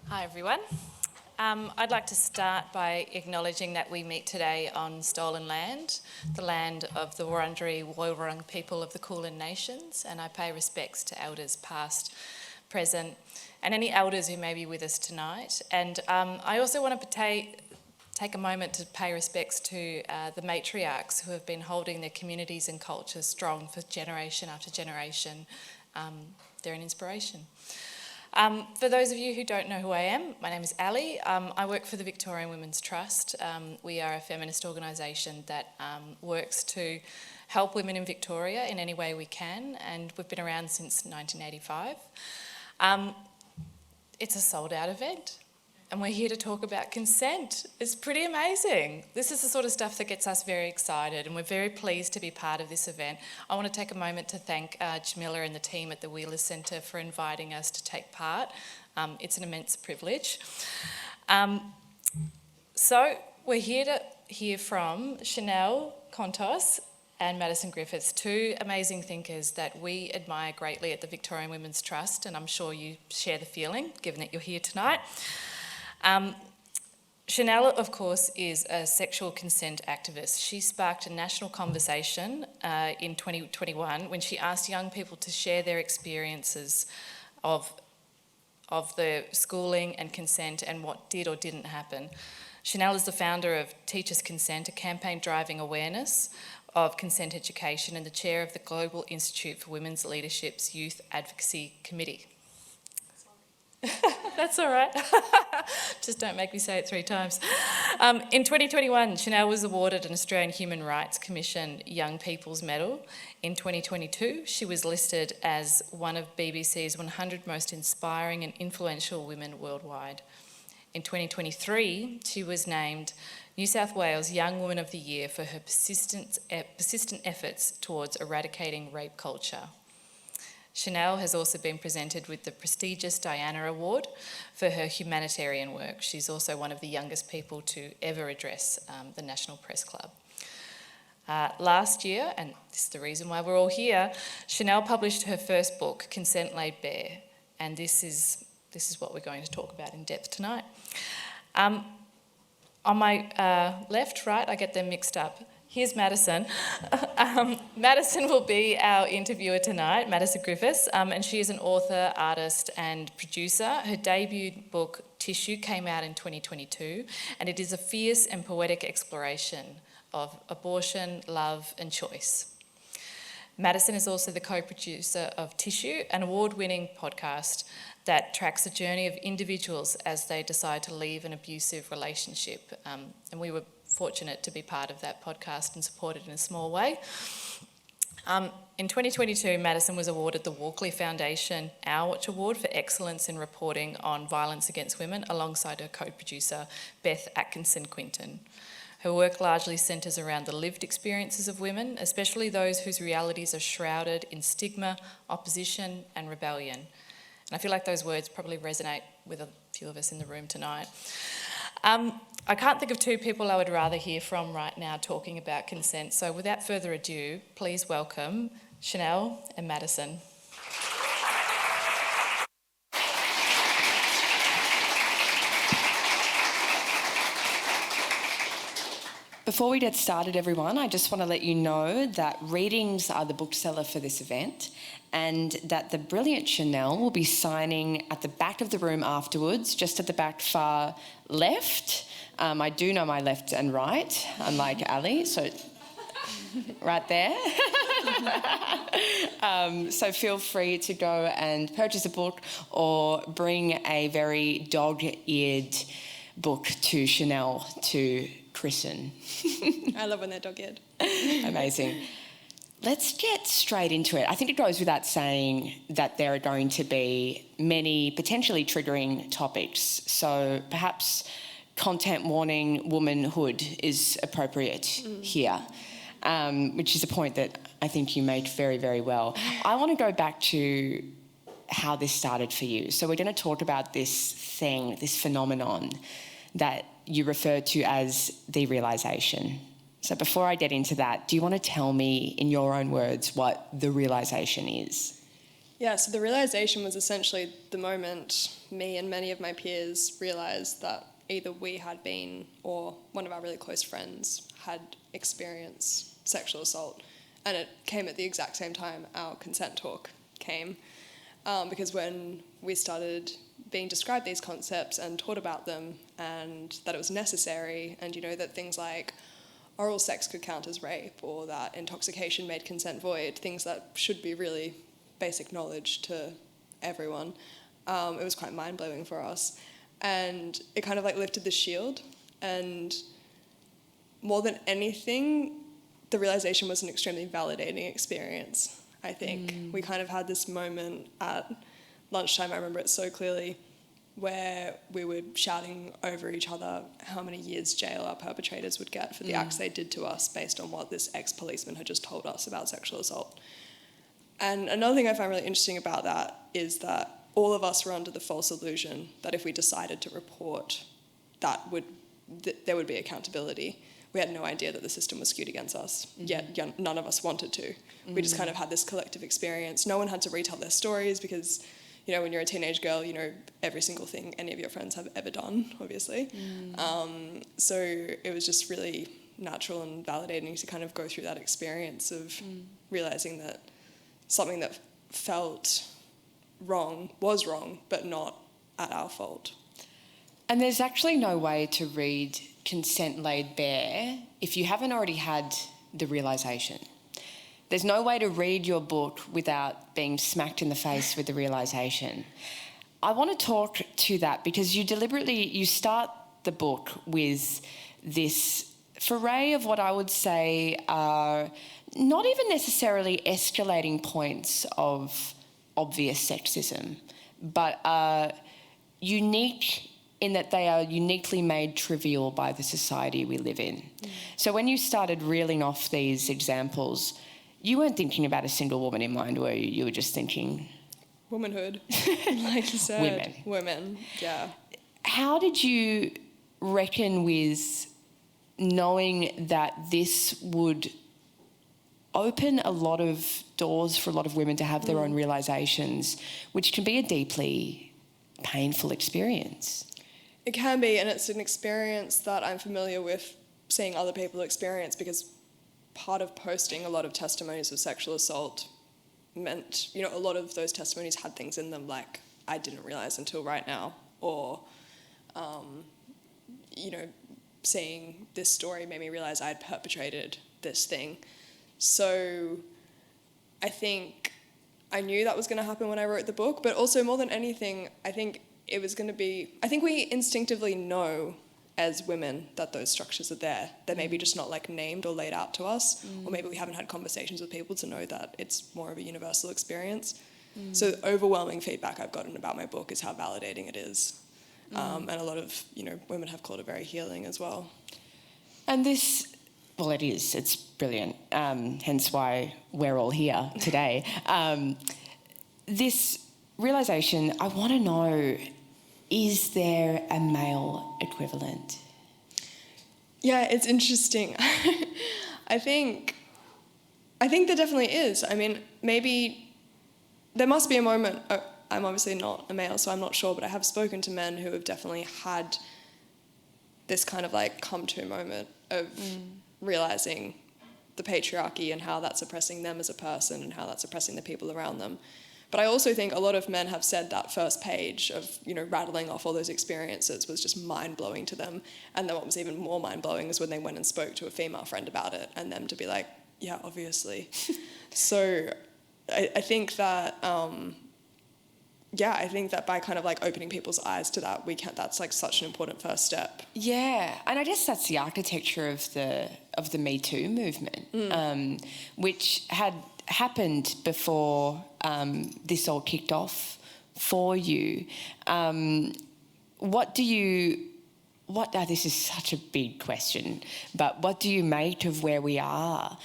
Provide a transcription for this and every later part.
Hi everyone. I'd like to start by acknowledging that we meet today on stolen land, the land of the Wurundjeri Woiwurrung people of the Kulin Nations, and I pay respects to elders past, present, and any elders who may be with us tonight. And I also want to take a moment to pay respects to the matriarchs who have been holding their communities and cultures strong for generation after generation. They're an inspiration. For those of you who don't know who I am, my name is Ali. I work for the Victorian Women's Trust. We are a feminist organisation that works to help women in Victoria in any way we can, and we've been around since 1985. It's a sold-out event, and we're here to talk about consent. It's pretty amazing. This is the sort of stuff that gets us very excited, and we're very pleased to be part of this event. I want to take a moment to thank Jamila and the team at the Wheeler Centre for inviting us to take part. It's an immense privilege. So we're here to hear from Chanel, Contos, and Madison Griffiths, two amazing thinkers that we admire greatly at the Victorian Women's Trust, and I'm sure you share the feeling, given that you're here tonight. Chanel, of course, is a sexual consent activist. She sparked a national conversation in 2021 when she asked young people to share their experiences of the schooling and consent and what did or didn't happen. Chanel is the founder of Teachers Consent, a campaign driving awareness of consent education, and the chair of the Global Institute for Women's Leadership's Youth Advocacy Committee. That's all right. Just don't make me say it 3 times. In 2021, Chanel was awarded an Australian Human Rights Commission Young People's Medal. In 2022, she was listed as one of BBC's 100 most inspiring and influential women worldwide. In 2023, she was named New South Wales Young Woman of the Year for her persistent efforts towards eradicating rape culture. Chanel has also been presented with the prestigious Diana Award for her humanitarian work. She's also one of the youngest people to ever address the National Press Club. Last year, and this is the reason why we're all here, Chanel published her first book, Consent Laid Bare, and this is what we're going to talk about in depth tonight. On my left, right, I get them mixed up. Here's Madison. Madison will be our interviewer tonight, Madison Griffiths, and she is an author, artist and producer. Her debut book, Tissue, came out in 2022, and it is a fierce and poetic exploration of abortion, love and choice. Madison is also the co-producer of Tissue, an award-winning podcast that tracks the journey of individuals as they decide to leave an abusive relationship. And we were fortunate to be part of that podcast and support it in a small way. In 2022, Madison was awarded the Walkley Foundation Our Watch Award for excellence in reporting on violence against women, alongside her co-producer, Beth Atkinson-Quinton. Her work largely centres around the lived experiences of women, especially those whose realities are shrouded in stigma, opposition and rebellion. And I feel like those words probably resonate with a few of us in the room tonight. I can't think of 2 people I would rather hear from right now talking about consent. So without further ado, please welcome Chanel and Madison. Before we get started, everyone, I just want to let you know that readings are the bookseller for this event, and that the brilliant Chanel will be signing at the back of the room afterwards, just at the back far left. I do know my left and right, unlike Ali, so right there. So feel free to go and purchase a book or bring a very dog-eared book to Chanel to christen. I love when they're dog-eared. Amazing. Let's get straight into it. I think it goes without saying that there are going to be many potentially triggering topics. So perhaps content warning womanhood is appropriate here, which is a point that I think you made very, very well. I want to go back to how this started for you. So we're going to talk about this thing, this phenomenon that you refer to as the realisation. So before I get into that, do you want to tell me in your own words what the realisation is? Yeah, so the realisation was essentially the moment me and many of my peers realised that either we had been or one of our really close friends had experienced sexual assault. And it came at the exact same time our consent talk came. Because when we started being described these concepts and taught about them, and that it was necessary, and that things like oral sex could count as rape, or that intoxication made consent void, things that should be really basic knowledge to everyone, it was quite mind-blowing for us. And it kind of lifted the shield, and more than anything, the realisation was an extremely validating experience, I think. We kind of had this moment at lunchtime, I remember it so clearly, where we were shouting over each other how many years jail our perpetrators would get for the acts they did to us based on what this ex-policeman had just told us about sexual assault. And another thing I find really interesting about that is that all of us were under the false illusion that if we decided to report, there would be accountability. We had no idea that the system was skewed against us, yet none of us wanted to. We just kind of had this collective experience. No one had to retell their stories because, when you're a teenage girl, you know every single thing any of your friends have ever done, obviously. So it was just really natural and validating to kind of go through that experience of realising that something that felt wrong was wrong, but not at our fault. And there's actually no way to read consent laid bare if you haven't already had the realisation. There's no way to read your book without being smacked in the face with the realisation. I want to talk to that because you start the book with this foray of what I would say are not even necessarily escalating points of obvious sexism, but are unique in that they are uniquely made trivial by the society we live in. So when you started reeling off these examples, you weren't thinking about a single woman in mind, were you? You were just thinking... Womanhood, like you said. Women, yeah. How did you reckon with knowing that this would open a lot of doors for a lot of women to have their own realisations, which can be a deeply painful experience? It can be, and it's an experience that I'm familiar with seeing other people experience, because part of posting a lot of testimonies of sexual assault meant, a lot of those testimonies had things in them like, I didn't realise until right now, or, seeing this story made me realise I had perpetrated this thing. So I think I knew that was going to happen when I wrote the book, but also more than anything, I think we instinctively know as women that those structures are there. They're maybe just not named or laid out to us, or maybe we haven't had conversations with people to know that it's more of a universal experience. So the overwhelming feedback I've gotten about my book is how validating it is. And a lot of, women have called it very healing as well. And this, well, it is. It's brilliant. Hence why we're all here today. This realisation, I want to know, is there a male equivalent? Yeah, it's interesting. I think there definitely is. I mean, maybe there must be a moment. I'm obviously not a male, so I'm not sure, but I have spoken to men who have definitely had this kind of come to moment of realising the patriarchy and how that's oppressing them as a person and how that's oppressing the people around them. But I also think a lot of men have said that first page of, rattling off all those experiences was just mind-blowing to them. And then what was even more mind-blowing was when they went and spoke to a female friend about it and them to be like, yeah, obviously. So I think that, I think that by kind of opening people's eyes to that, that's such an important first step. Yeah, and I guess that's the architecture of the Me Too movement, which had happened before this all kicked off for you. This is such a big question, but what do you make of where we are,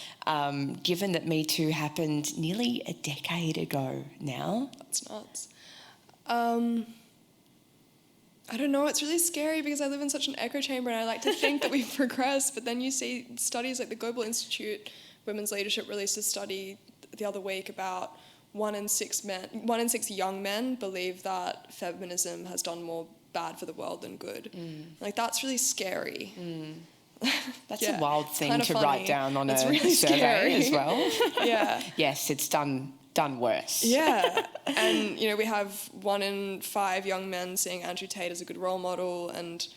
given that Me Too happened nearly a decade ago now? That's nuts. I don't know, it's really scary because I live in such an echo chamber and I like to think that we've progressed, but then you see studies like the Global Institute Women's Leadership released a study the other week about 1 in 6 young men believe that feminism has done more bad for the world than good. Like, that's really scary. That's a wild thing to funny. write down on it's a really survey scary. as well. Yeah. Yes, it's done worse. Yeah. And, you know, we have 1 in 5 young men seeing Andrew Tate as a good role model, and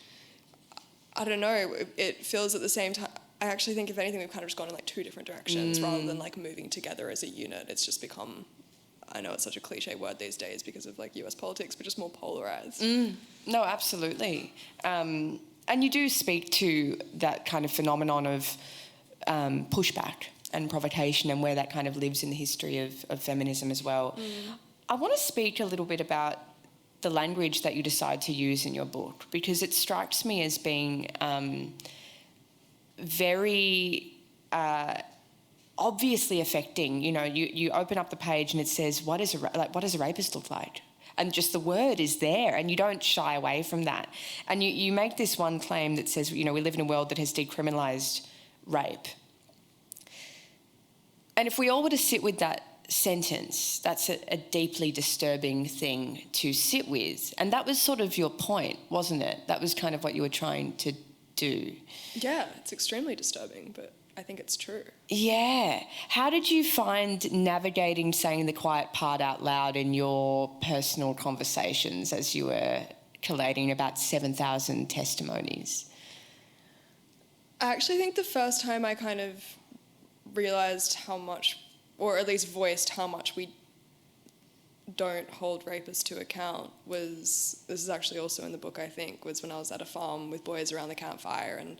I don't know, it feels at the same time, I actually think if anything we've kind of just gone in like 2 different directions rather than like moving together as a unit. It's just become, I know it's such a cliche word these days because of like US politics, but just more polarised. No, absolutely. And you do speak to that kind of phenomenon of pushback and provocation and where that kind of lives in the history of feminism as well. I want to speak a little bit about the language that you decide to use in your book, because it strikes me as being very obviously affecting. You know, you open up the page and it says, what does a rapist look like? And just the word is there, and you don't shy away from that. And you make this one claim that says, you know, we live in a world that has decriminalised rape. And if we all were to sit with that sentence, that's a deeply disturbing thing to sit with. And that was sort of your point, wasn't it? That was kind of what you were trying to do. Yeah, it's extremely disturbing, but I think it's true. Yeah. How did you find navigating saying the quiet part out loud in your personal conversations as you were collating about 7,000 testimonies? I actually think the first time I kind of realised how much, or at least voiced how much we don't hold rapists to account was, this is actually also in the book I think, was when I was at a farm with boys around the campfire and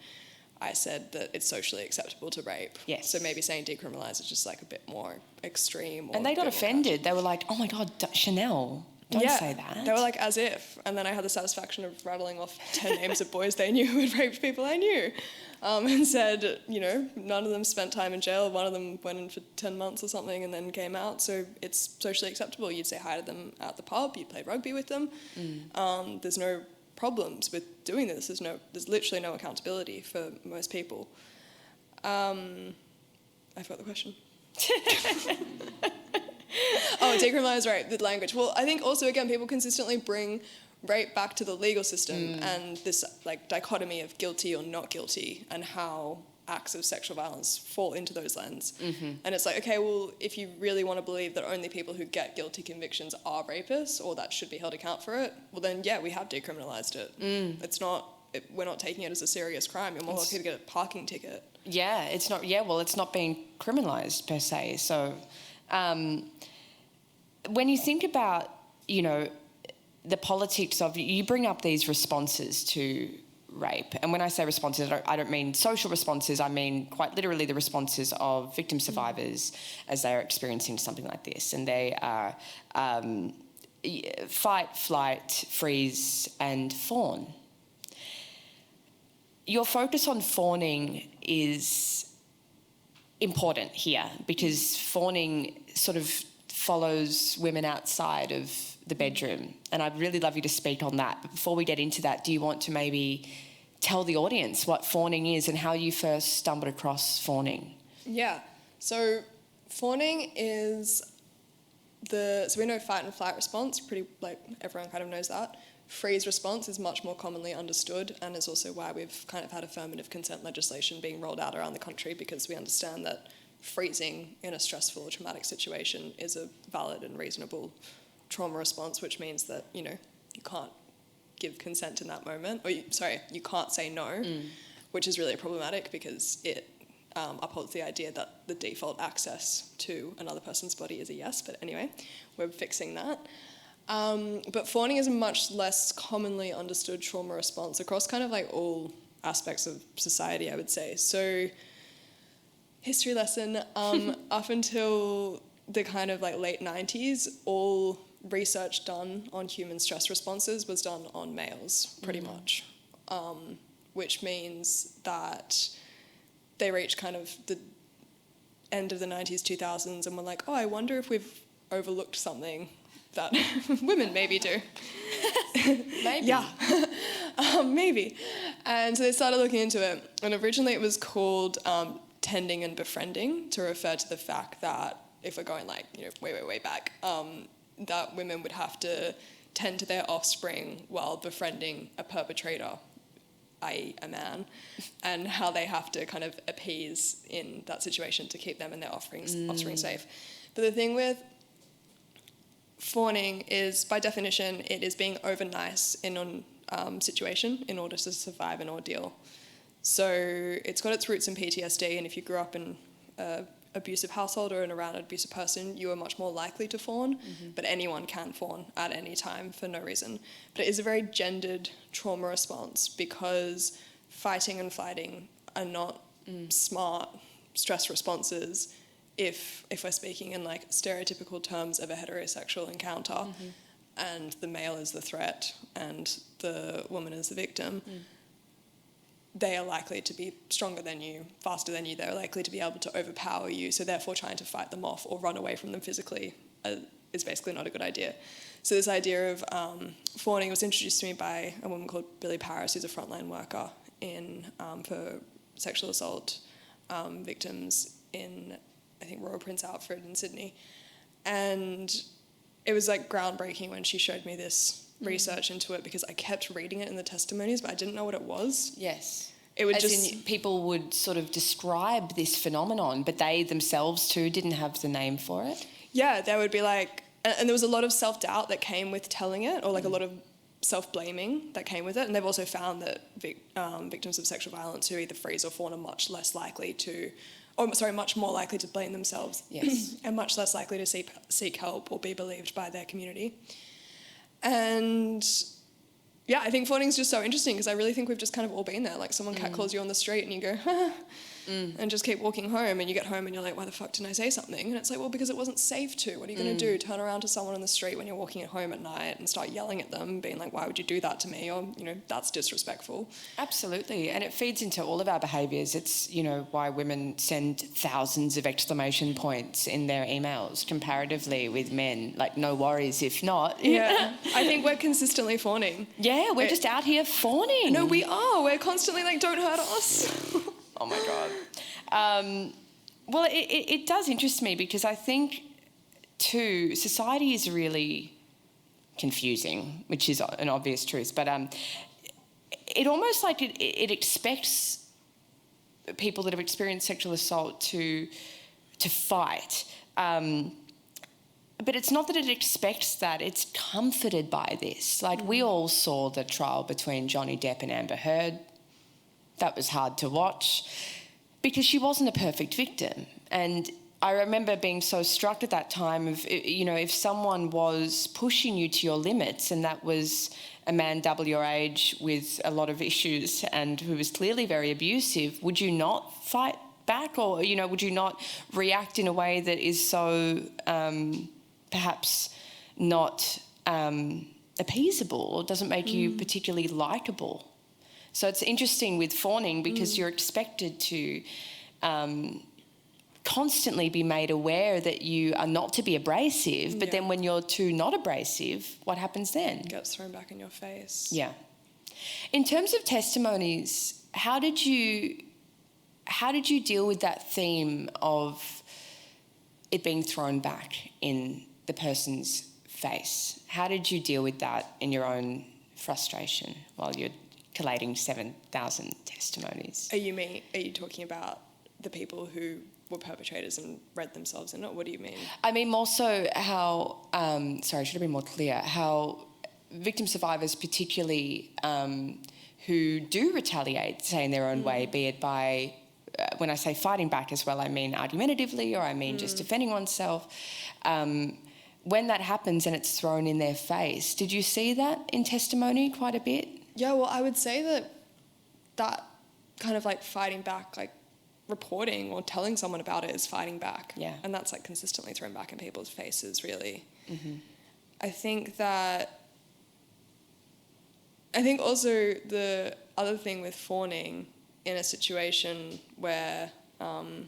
I said that it's socially acceptable to rape. Yes. So maybe saying decriminalise is just like a bit more extreme. And they got offended. They were like, oh my God, Chanel, don't say that. They were like, as if. And then I had the satisfaction of rattling off 10 names of boys they knew who had raped people I knew. And said, you know, none of them spent time in jail. One of them went in for 10 months or something and then came out. So it's socially acceptable. You'd say hi to them at the pub. You'd play rugby with them. There's no problems with doing this. There's literally no accountability for most people. I forgot the question. Oh, decriminalise rape, the language. Well, I think also, again, people consistently bring rape back to the legal system and this like dichotomy of guilty or not guilty and how acts of sexual violence fall into those lenses. And it's like, okay, well, if you really want to believe that only people who get guilty convictions are rapists or that should be held account for it, well then, yeah, we have decriminalised it. It's not, we're not taking it as a serious crime. You're more likely to get a parking ticket. Yeah, it's not being criminalised per se. So when you think about, you know, the politics of, you bring up these responses to rape. And when I say responses, I don't mean social responses, I mean quite literally the responses of victim survivors as they are experiencing something like this. And they are fight, flight, freeze, and fawn. Your focus on fawning is important here because fawning sort of follows women outside of the bedroom. And I'd really love you to speak on that. But before we get into that, do you want to maybe tell the audience what fawning is and how you first stumbled across fawning? Yeah. So fawning is so we know fight and flight response, pretty, like everyone kind of knows that. Freeze response is much more commonly understood and is also why we've kind of had affirmative consent legislation being rolled out around the country, because we understand that freezing in a stressful or traumatic situation is a valid and reasonable trauma response, which means that, you know, you can't give consent in that moment, or you can't say no, which is really problematic because it upholds the idea that the default access to another person's body is a yes. But anyway, we're fixing that. But fawning is a much less commonly understood trauma response across kind of like all aspects of society, I would say. So, history lesson, up until the kind of like late 90s, all research done on human stress responses was done on males, pretty much, which means that they reached kind of the end of the 90s, 2000s, and were like, oh, I wonder if we've overlooked something that women maybe do. Maybe. Yeah, maybe. And so they started looking into it, and originally it was called tending and befriending, to refer to the fact that if we're going like, way back, that women would have to tend to their offspring while befriending a perpetrator, i.e. a man, and how they have to kind of appease in that situation to keep them and their offspring safe. But the thing with fawning is, by definition, it is being over nice in a situation in order to survive an ordeal. So it's got its roots in PTSD, and if you grew up in an abusive household or around an abusive person, you are much more likely to fawn, but anyone can fawn at any time for no reason. But it is a very gendered trauma response, because fighting and flighting are not smart stress responses if we're speaking in like stereotypical terms of a heterosexual encounter, and the male is the threat and the woman is the victim. They are likely to be stronger than you, faster than you. They're likely to be able to overpower you. So therefore trying to fight them off or run away from them physically is basically not a good idea. So this idea of fawning was introduced to me by a woman called Billy Paris, who's a frontline worker for sexual assault victims in, I think, Royal Prince Alfred in Sydney. And it was like groundbreaking when she showed me this research into it, because I kept reading it in the testimonies, but I didn't know what it was. Yes. It would people would sort of describe this phenomenon, but they themselves too didn't have the name for it. Yeah, they would be like, and there was a lot of self-doubt that came with telling it, or like a lot of self-blaming that came with it. And they've also found that victims of sexual violence who either freeze or fawn are much more likely to blame themselves. Yes. And much less likely to seek help or be believed by their community. And yeah, I think fawning is just so interesting, because I really think we've just kind of all been there. Like someone catcalls you on the street and you go, and just keep walking home, and you get home and you're like, why the fuck didn't I say something? And it's like, well, because it wasn't safe to. What are you going to do? Turn around to someone on the street when you're walking at home at night and start yelling at them, being like, why would you do that to me? Or, that's disrespectful. Absolutely. And it feeds into all of our behaviours. It's, why women send thousands of exclamation points in their emails comparatively with men. Like, no worries if not. Yeah. I think we're consistently fawning. Yeah, we're just out here fawning. No, we are. We're constantly like, don't hurt us. Oh my God. Well, it does interest me, because I think too, society is really confusing, which is an obvious truth, but it almost like it expects people that have experienced sexual assault to fight. But it's not that it expects that, it's comforted by this. Like, we all saw the trial between Johnny Depp and Amber Heard. That was hard to watch, because she wasn't a perfect victim. And I remember being so struck at that time of, if someone was pushing you to your limits, and that was a man double your age with a lot of issues and who was clearly very abusive, would you not fight back? Or, would you not react in a way that is so perhaps not appeasable, or doesn't make you particularly likeable? So it's interesting with fawning, because you're expected to constantly be made aware that you are not to be abrasive, but then when you're too not abrasive, what happens then? It gets thrown back in your face. Yeah. In terms of testimonies, how did you deal with that theme of it being thrown back in the person's face? How did you deal with that in your own frustration while you're collating 7,000 testimonies? Are you talking about the people who were perpetrators and read themselves in it? What do you mean? I mean more so how, sorry, I should have been more clear, how victim survivors particularly who do retaliate, say in their own way, be it by, when I say fighting back as well, I mean argumentatively, or I mean just defending oneself. When that happens and it's thrown in their face, did you see that in testimony quite a bit? Yeah, well, I would say that kind of like fighting back, like reporting or telling someone about it is fighting back. Yeah. And that's like consistently thrown back in people's faces, really. I think also the other thing with fawning in a situation where the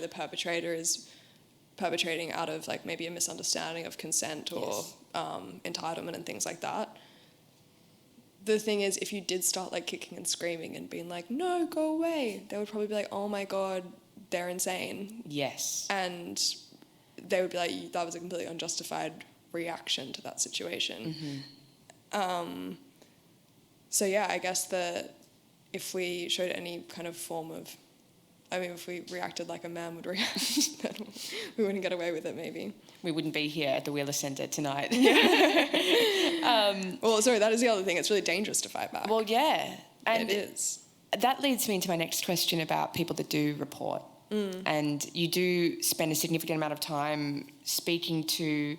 perpetrator is perpetrating out of like maybe a misunderstanding of consent or entitlement and things like that. The thing is, if you did start like kicking and screaming and being like, no, go away, they would probably be like, oh my God, they're insane. Yes. And they would be like, that was a completely unjustified reaction to that situation. So yeah, I guess that if we showed any kind of form of, I mean, if we reacted like a man would react, then we wouldn't get away with it, maybe. We wouldn't be here at the Wheeler Centre tonight. Well, sorry, that is the other thing. It's really dangerous to fight back. Well, yeah. And it is. That leads me into my next question about people that do report. And you do spend a significant amount of time speaking to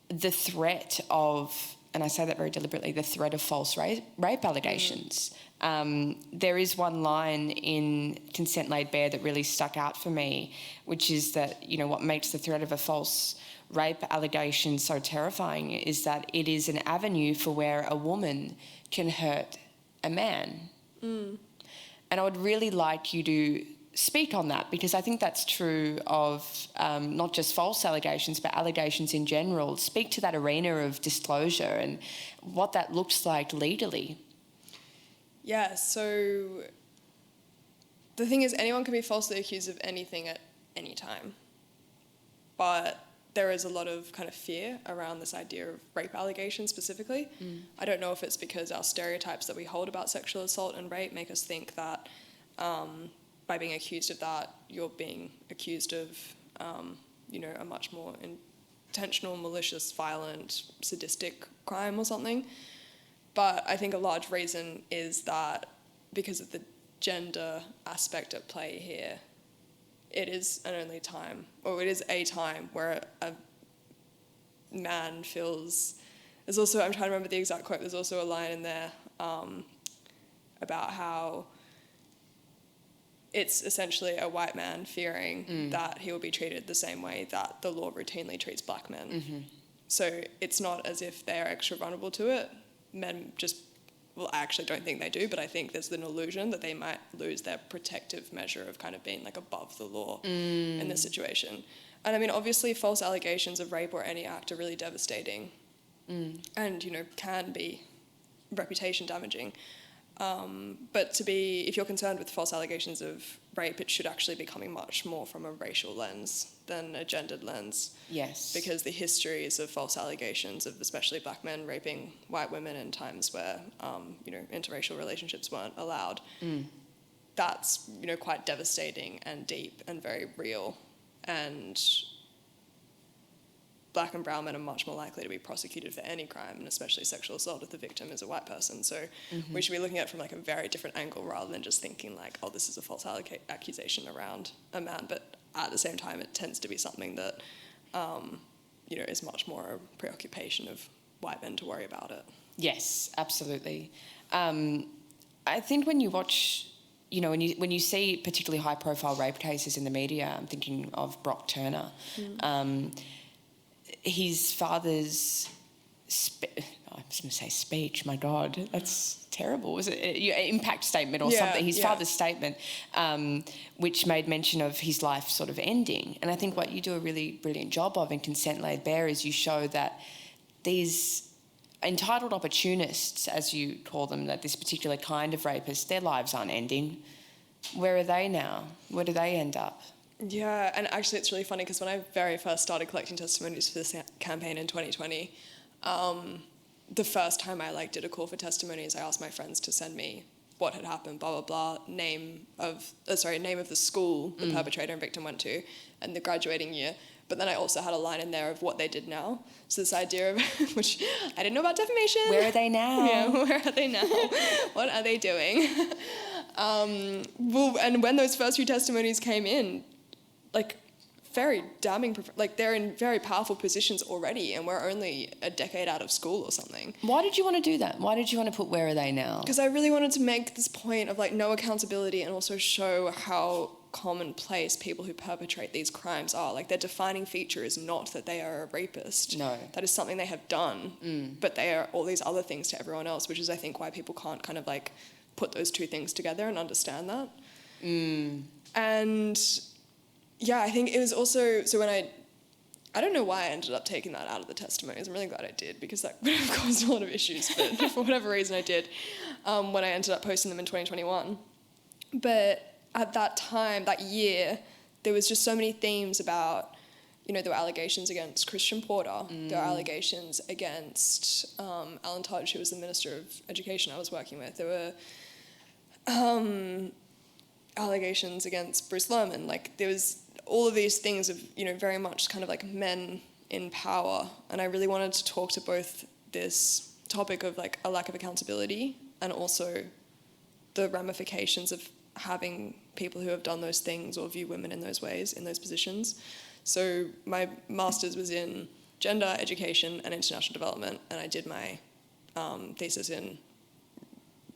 the threat of, and I say that very deliberately, the threat of false rape allegations. There is one line in Consent Laid Bare that really stuck out for me, which is that, you know, what makes the threat of a false rape allegation so terrifying is that it is an avenue for where a woman can hurt a man. And I would really like you to speak on that, because I think that's true of not just false allegations, but allegations in general. Speak to that arena of disclosure and what that looks like legally. Yeah, so the thing is, anyone can be falsely accused of anything at any time. But there is a lot of kind of fear around this idea of rape allegations specifically. I don't know if it's because our stereotypes that we hold about sexual assault and rape make us think that by being accused of that, you're being accused of, a much more intentional, malicious, violent, sadistic crime or something. But I think a large reason is that because of the gender aspect at play here, it is a time where a man feels... There's also, I'm trying to remember the exact quote, there's also a line in there about how it's essentially a white man fearing that he will be treated the same way that the law routinely treats black men. So it's not as if they're extra vulnerable to it. Men just, well, I actually don't think they do, but I think there's an illusion that they might lose their protective measure of kind of being like above the law in this situation. And I mean, obviously false allegations of rape or any act are really devastating and, can be reputation damaging. But if you're concerned with false allegations of rape, it should actually be coming much more from a racial lens than a gendered lens. Yes. Because the histories of false allegations of especially black men raping white women in times where, interracial relationships weren't allowed, that's, quite devastating and deep and very real. And black and brown men are much more likely to be prosecuted for any crime, and especially sexual assault if the victim is a white person. So we should be looking at it from like a very different angle rather than just thinking like, oh, this is a false accusation around a man. But at the same time, it tends to be something that, is much more a preoccupation of white men to worry about it. Yes, absolutely. I think when you watch, when you see particularly high-profile rape cases in the media, I'm thinking of Brock Turner. His father's, I was going to say speech, my God, that's terrible. Was it impact statement or something? His father's statement, which made mention of his life sort of ending. And I think what you do a really brilliant job of in Consent Laid Bare is you show that these entitled opportunists, as you call them, that this particular kind of rapist, their lives aren't ending. Where are they now? Where do they end up? Yeah, and actually it's really funny because when I very first started collecting testimonies for this campaign in 2020, the first time I did a call for testimonies, I asked my friends to send me what had happened, blah, blah, blah, name of the school the perpetrator and victim went to and the graduating year. But then I also had a line in there of what they did now. So this idea of, which I didn't know about defamation. Where are they now? Yeah, where are they now? What are they doing? And when those first few testimonies came in, very damning, they're in very powerful positions already and we're only a decade out of school or something. Why did you want to do that? Why did you want to put where are they now? Because I really wanted to make this point of no accountability and also show how commonplace people who perpetrate these crimes are. Their defining feature is not that they are a rapist. No. That is something they have done, but they are all these other things to everyone else, which is I think why people can't kind of put those two things together and understand that. And yeah, I think it was also, so when I don't know why I ended up taking that out of the testimonies. I'm really glad I did because that would have caused a lot of issues, but for whatever reason I did when I ended up posting them in 2021. But at that time, that year, there was just so many themes about, there were allegations against Christian Porter. There were allegations against Alan Tudge, who was the Minister of Education I was working with. There were allegations against Bruce Lerman. Like, there was all of these things of, very much kind of like men in power. And I really wanted to talk to both this topic of like a lack of accountability and also the ramifications of having people who have done those things or view women in those ways, in those positions. So my master's was in gender, education, and international development, and I did my thesis in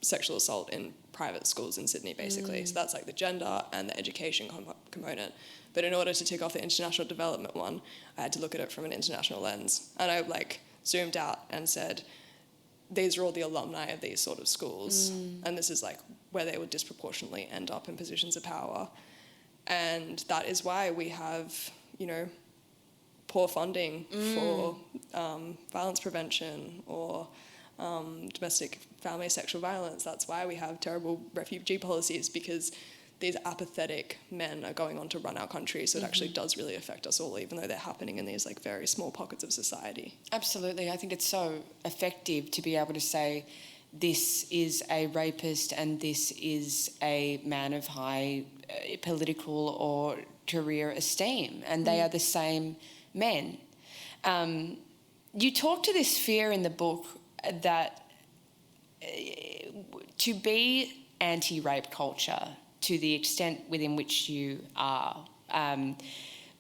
sexual assault in private schools in Sydney, basically. So that's like the gender and the education component. But in order to tick off the international development one, I had to look at it from an international lens. And I like zoomed out and said, these are all the alumni of these sort of schools, and this is like where they would disproportionately end up in positions of power. And that is why we have, poor funding for violence prevention or domestic family sexual violence. That's why we have terrible refugee policies, because these apathetic men are going on to run our country. So it actually does really affect us all, even though they're happening in these like very small pockets of society. Absolutely. I think it's so effective to be able to say, this is a rapist and this is a man of high political or career esteem, and they are the same men. You talk to this fear in the book that to be anti-rape culture, to the extent within which you are,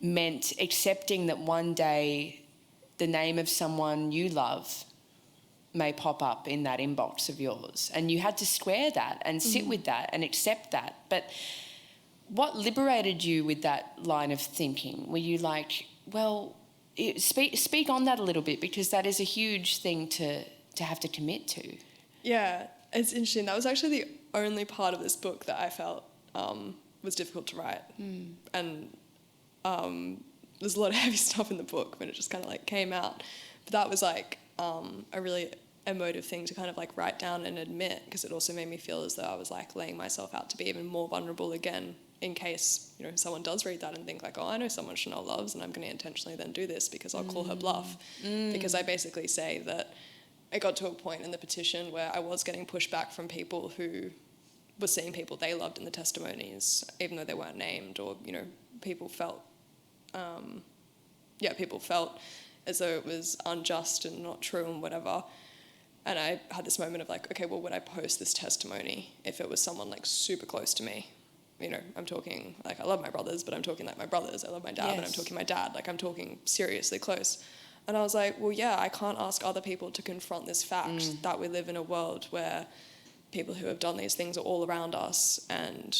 meant accepting that one day the name of someone you love may pop up in that inbox of yours. And you had to square that and sit with that and accept that. But what liberated you with that line of thinking? Were you like, well, speak on that a little bit, because that is a huge thing to have to commit to. Yeah, it's interesting. That was actually the only part of this book that I felt was difficult to write. And there's a lot of heavy stuff in the book, but it just kind of like came out. But that was like a really emotive thing to kind of like write down and admit, because it also made me feel as though I was like laying myself out to be even more vulnerable again, in case someone does read that and think like, oh, I know someone Chanel loves and I'm going to intentionally then do this because I'll call her bluff. Because I basically say that it got to a point in the petition where I was getting pushback from people who were seeing people they loved in the testimonies, even though they weren't named, or people felt as though it was unjust and not true and whatever. And I had this moment of like, okay, well, would I post this testimony if it was someone like super close to me? I'm talking like, I love my brothers, but I'm talking like my brothers. I love my dad, but I'm talking my dad. Like, I'm talking seriously close. And I was like, well, yeah, I can't ask other people to confront this fact that we live in a world where people who have done these things are all around us, and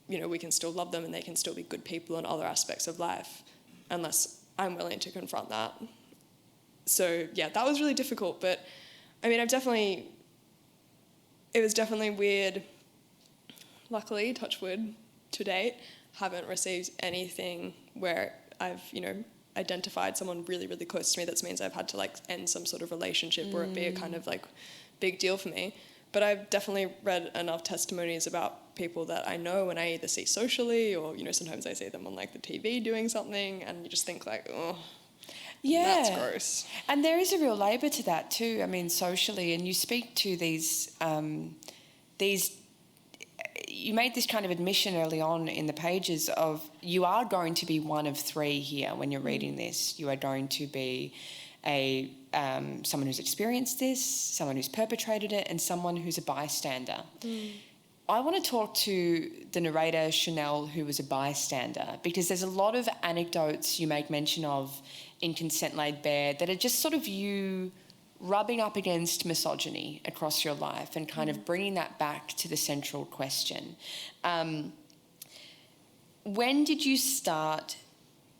we can still love them and they can still be good people in other aspects of life, unless I'm willing to confront that. So yeah, that was really difficult. But I mean, it was definitely weird. Luckily, touch wood, to date, haven't received anything where I've, identified someone really, really close to me. That means I've had to like end some sort of relationship or it be a kind of like big deal for me. But I've definitely read enough testimonies about people that I know and I either see socially or, sometimes I see them on like the TV doing something, and you just think like, oh, yeah, that's gross. And there is a real labour to that too. I mean, socially, and you speak to these. You made this kind of admission early on in the pages of you are going to be one of three here when you're reading this. You are going to be someone who's experienced this, someone who's perpetrated it, and someone who's a bystander. I want to talk to the narrator, Chanel, who was a bystander, because there's a lot of anecdotes you make mention of in Consent Laid Bare that are just sort of you rubbing up against misogyny across your life and kind of bringing that back to the central question. When did you start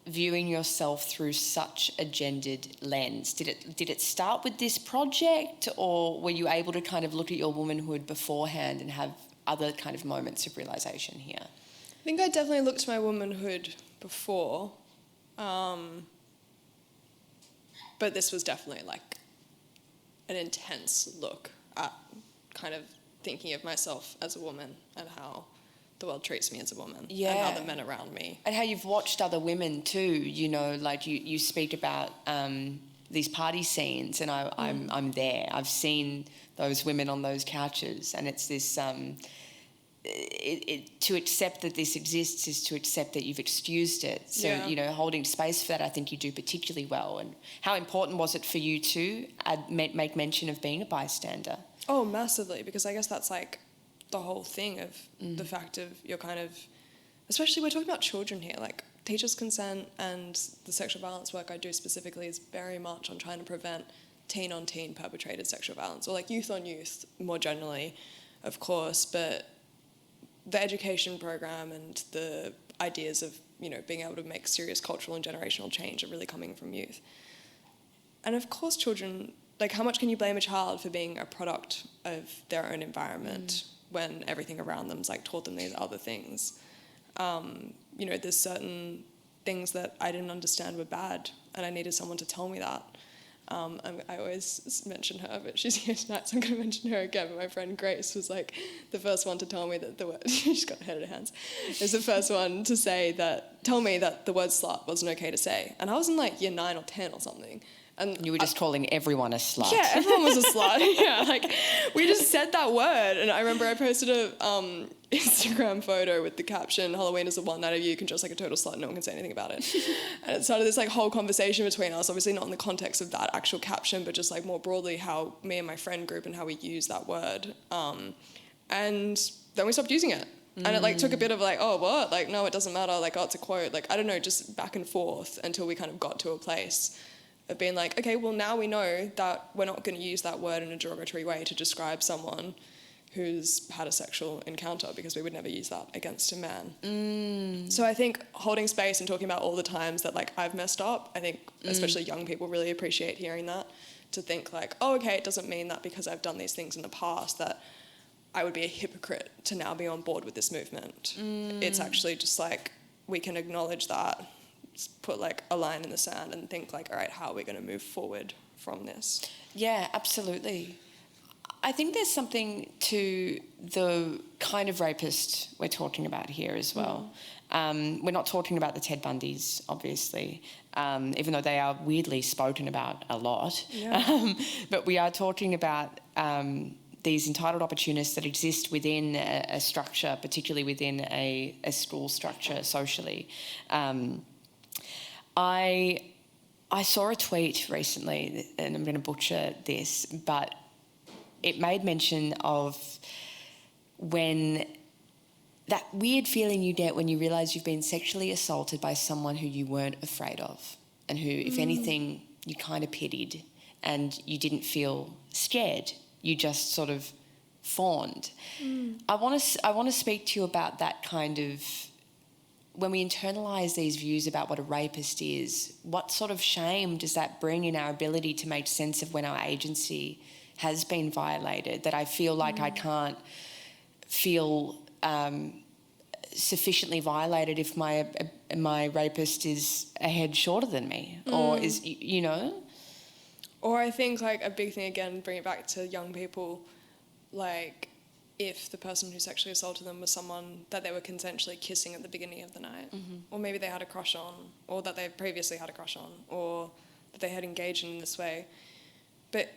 viewing yourself through such a gendered lens? Did it start with this project, or were you able to kind of look at your womanhood beforehand and have other kind of moments of realisation here? I think I definitely looked at my womanhood before, but this was definitely like an intense look at kind of thinking of myself as a woman and how the world treats me as a woman Yeah. and how the men around me. And how you've watched other women too, you know, like you speak about these party scenes, and I'm there. I've seen those women on those couches, and it's this... to accept that this exists is to accept that you've excused it. So, Yeah. you know, holding space for that, I think you do particularly well. And how important was it for you to make mention of being a bystander? Oh, massively, because I guess that's like the whole thing of the fact of you're kind of, especially we're talking about children here, like teachers' consent and the sexual violence work I do specifically is very much on trying to prevent teen-on-teen perpetrated sexual violence, or like youth-on-youth more generally, of course, but the education program and the ideas of, you know, being able to make serious cultural and generational change are really coming from youth. And of course children, like how much can you blame a child for being a product of their own environment when everything around them's like taught them these other things? You know, there's certain things that I didn't understand were bad and I needed someone to tell me that. I always mention her, but she's here tonight, so I'm going to mention her again. But my friend Grace was like the first one to tell me that the word... she's got her head in her hands. Is the first one to tell me that the word slut wasn't okay to say. And I was in like year 9 or 10 or something. And You were just calling everyone a slut. yeah, everyone was a slut. Yeah, like we just said that word. And I remember I posted a Instagram photo with the caption, "Halloween is the one night of you can dress like a total slut and no one can say anything about it." And it started this like whole conversation between us, obviously not in the context of that actual caption, but just like more broadly how me and my friend group and how we use that word. And then we stopped using it. And it like took a bit of like, oh, what? Like, no, it doesn't matter. Like, oh, it's a quote. Like, I don't know, just back and forth until we kind of got to a place of being like, okay, well, now we know that we're not going to use that word in a derogatory way to describe someone who's had a sexual encounter, because we would never use that against a man. So I think holding space and talking about all the times that like I've messed up, I think especially young people really appreciate hearing that, to think like, oh, okay, it doesn't mean that because I've done these things in the past that I would be a hypocrite to now be on board with this movement. It's actually just like, we can acknowledge that, put like a line in the sand and think like, all right, how are we going to move forward from this? Yeah, absolutely. I think there's something to the kind of rapist we're talking about here as well. We're not talking about the Ted Bundys, obviously, even though they are weirdly spoken about a lot. Yeah. But we are talking about these entitled opportunists that exist within a structure, particularly within a school structure socially. I saw a tweet recently, and I'm going to butcher this, but it made mention of when that weird feeling you get when you realise you've been sexually assaulted by someone who you weren't afraid of, and who, if anything, you kind of pitied, and you didn't feel scared. You just sort of fawned. I want to speak to you about that kind of, when we internalise these views about what a rapist is, what sort of shame does that bring in our ability to make sense of when our agency has been violated, that I feel like I can't feel sufficiently violated if my rapist is a head shorter than me, or is, you know? Or I think like a big thing, again, bring it back to young people, like if the person who sexually assaulted them was someone that they were consensually kissing at the beginning of the night, or maybe they had a crush on, or that they previously had a crush on, or that they had engaged in this way. But